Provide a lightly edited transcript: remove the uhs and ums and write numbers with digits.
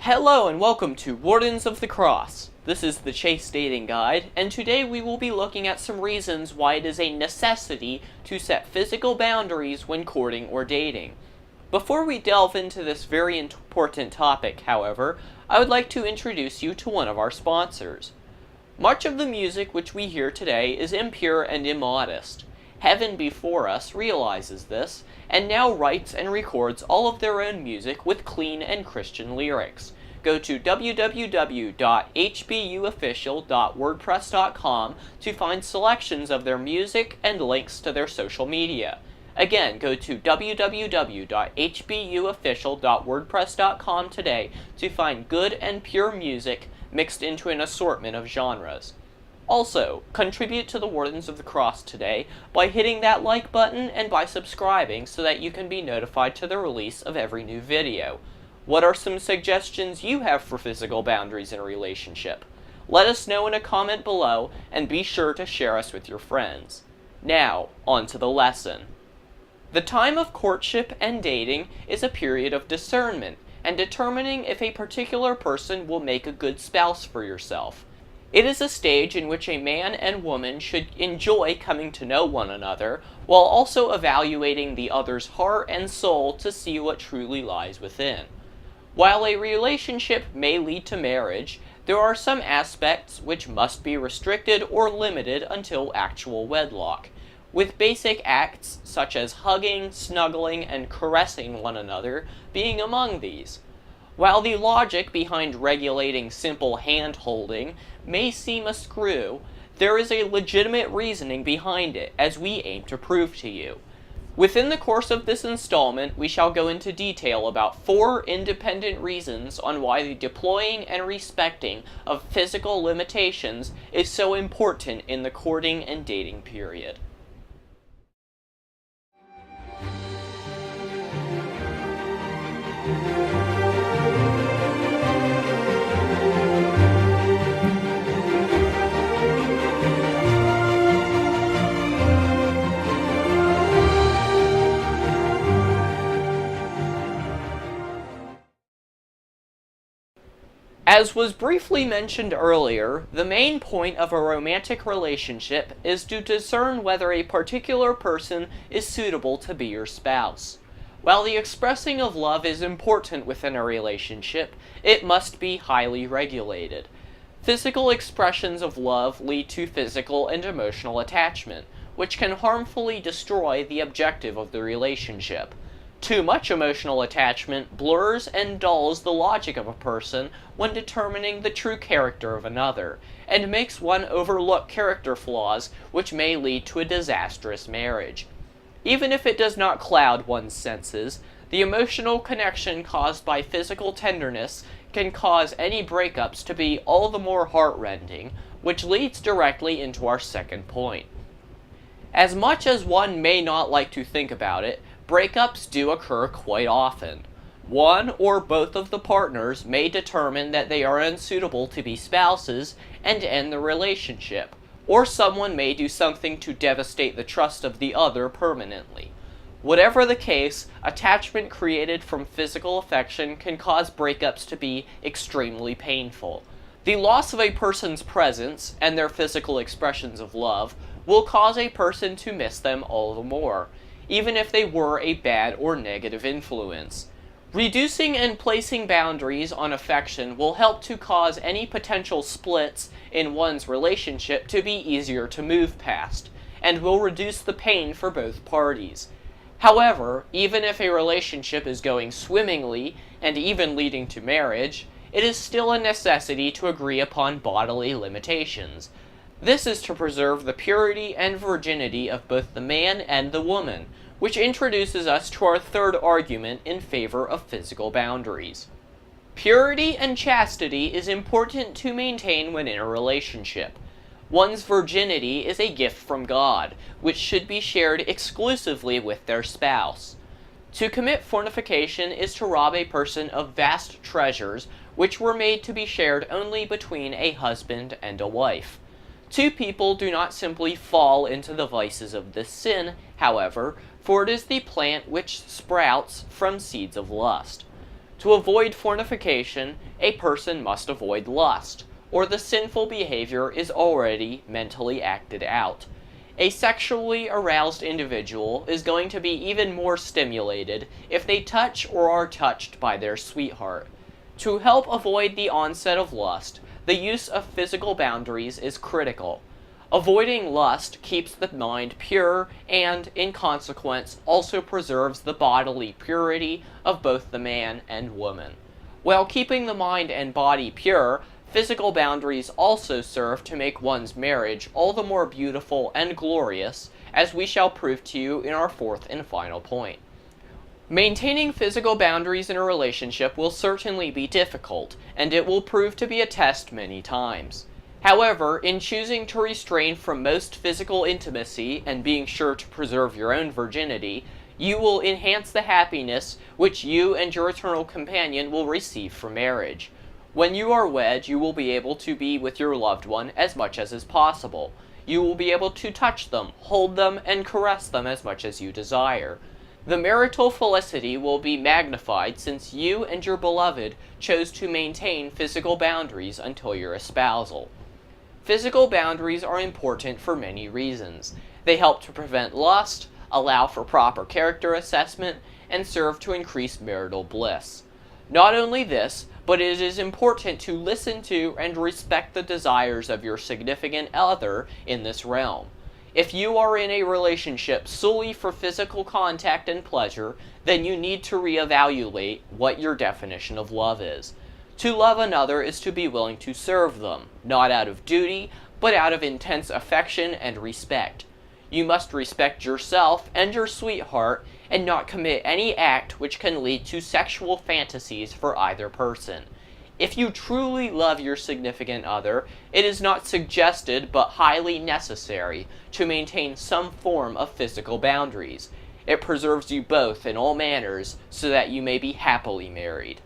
Hello and welcome to Wardens of the Cross. This is the Chase Dating Guide, and today we will be looking at some reasons why it is a necessity to set physical boundaries when courting or dating. Before we delve into this very important topic, however, I would like to introduce you to one of our sponsors. Much of the music which we hear today is impure and immodest. Heaven Before Us realizes this, and now writes and records all of their own music with clean and Christian lyrics. Go to www.hbuofficial.wordpress.com to find selections of their music and links to their social media. Again, go to www.hbuofficial.wordpress.com today to find good and pure music mixed into an assortment of genres. Also, contribute to the Wardens of the Cross today by hitting that like button and by subscribing so that you can be notified to the release of every new video. What are some suggestions you have for physical boundaries in a relationship? Let us know in a comment below, and be sure to share us with your friends. Now, on to the lesson. The time of courtship and dating is a period of discernment and determining if a particular person will make a good spouse for yourself. It is a stage in which a man and woman should enjoy coming to know one another, while also evaluating the other's heart and soul to see what truly lies within. While a relationship may lead to marriage, there are some aspects which must be restricted or limited until actual wedlock, with basic acts such as hugging, snuggling, and caressing one another being among these. While the logic behind regulating simple hand-holding may seem a screw, there is a legitimate reasoning behind it, as we aim to prove to you. Within the course of this installment, we shall go into detail about 4 independent reasons on why the deploying and respecting of physical limitations is so important in the courting and dating period. As was briefly mentioned earlier, the main point of a romantic relationship is to discern whether a particular person is suitable to be your spouse. While the expressing of love is important within a relationship, it must be highly regulated. Physical expressions of love lead to physical and emotional attachment, which can harmfully destroy the objective of the relationship. Too much emotional attachment blurs and dulls the logic of a person when determining the true character of another, and makes one overlook character flaws which may lead to a disastrous marriage. Even if it does not cloud one's senses, the emotional connection caused by physical tenderness can cause any breakups to be all the more heart-rending, which leads directly into our second point. As much as one may not like to think about it, breakups do occur quite often. One or both of the partners may determine that they are unsuitable to be spouses and end the relationship, or someone may do something to devastate the trust of the other permanently. Whatever the case, attachment created from physical affection can cause breakups to be extremely painful. The loss of a person's presence and their physical expressions of love will cause a person to miss them all the more, even if they were a bad or negative influence. Reducing and placing boundaries on affection will help to cause any potential splits in one's relationship to be easier to move past, and will reduce the pain for both parties. However, even if a relationship is going swimmingly and even leading to marriage, it is still a necessity to agree upon bodily limitations. This is to preserve the purity and virginity of both the man and the woman, which introduces us to our third argument in favor of physical boundaries. Purity and chastity is important to maintain when in a relationship. One's virginity is a gift from God, which should be shared exclusively with their spouse. To commit fornication is to rob a person of vast treasures which were made to be shared only between a husband and a wife. Two people do not simply fall into the vices of this sin, however, for it is the plant which sprouts from seeds of lust. To avoid fornication, a person must avoid lust, or the sinful behavior is already mentally acted out. A sexually aroused individual is going to be even more stimulated if they touch or are touched by their sweetheart. To help avoid the onset of lust, the use of physical boundaries is critical. Avoiding lust keeps the mind pure and, in consequence, also preserves the bodily purity of both the man and woman. While keeping the mind and body pure, physical boundaries also serve to make one's marriage all the more beautiful and glorious, as we shall prove to you in our fourth and final point. Maintaining physical boundaries in a relationship will certainly be difficult, and it will prove to be a test many times. However, in choosing to restrain from most physical intimacy and being sure to preserve your own virginity, you will enhance the happiness which you and your eternal companion will receive from marriage. When you are wed, you will be able to be with your loved one as much as is possible. You will be able to touch them, hold them, and caress them as much as you desire. The marital felicity will be magnified since you and your beloved chose to maintain physical boundaries until your espousal. Physical boundaries are important for many reasons. They help to prevent lust, allow for proper character assessment, and serve to increase marital bliss. Not only this, but it is important to listen to and respect the desires of your significant other in this realm. If you are in a relationship solely for physical contact and pleasure, then you need to reevaluate what your definition of love is. To love another is to be willing to serve them, not out of duty, but out of intense affection and respect. You must respect yourself and your sweetheart and not commit any act which can lead to sexual fantasies for either person. If you truly love your significant other, it is not suggested but highly necessary to maintain some form of physical boundaries. It preserves you both in all manners so that you may be happily married.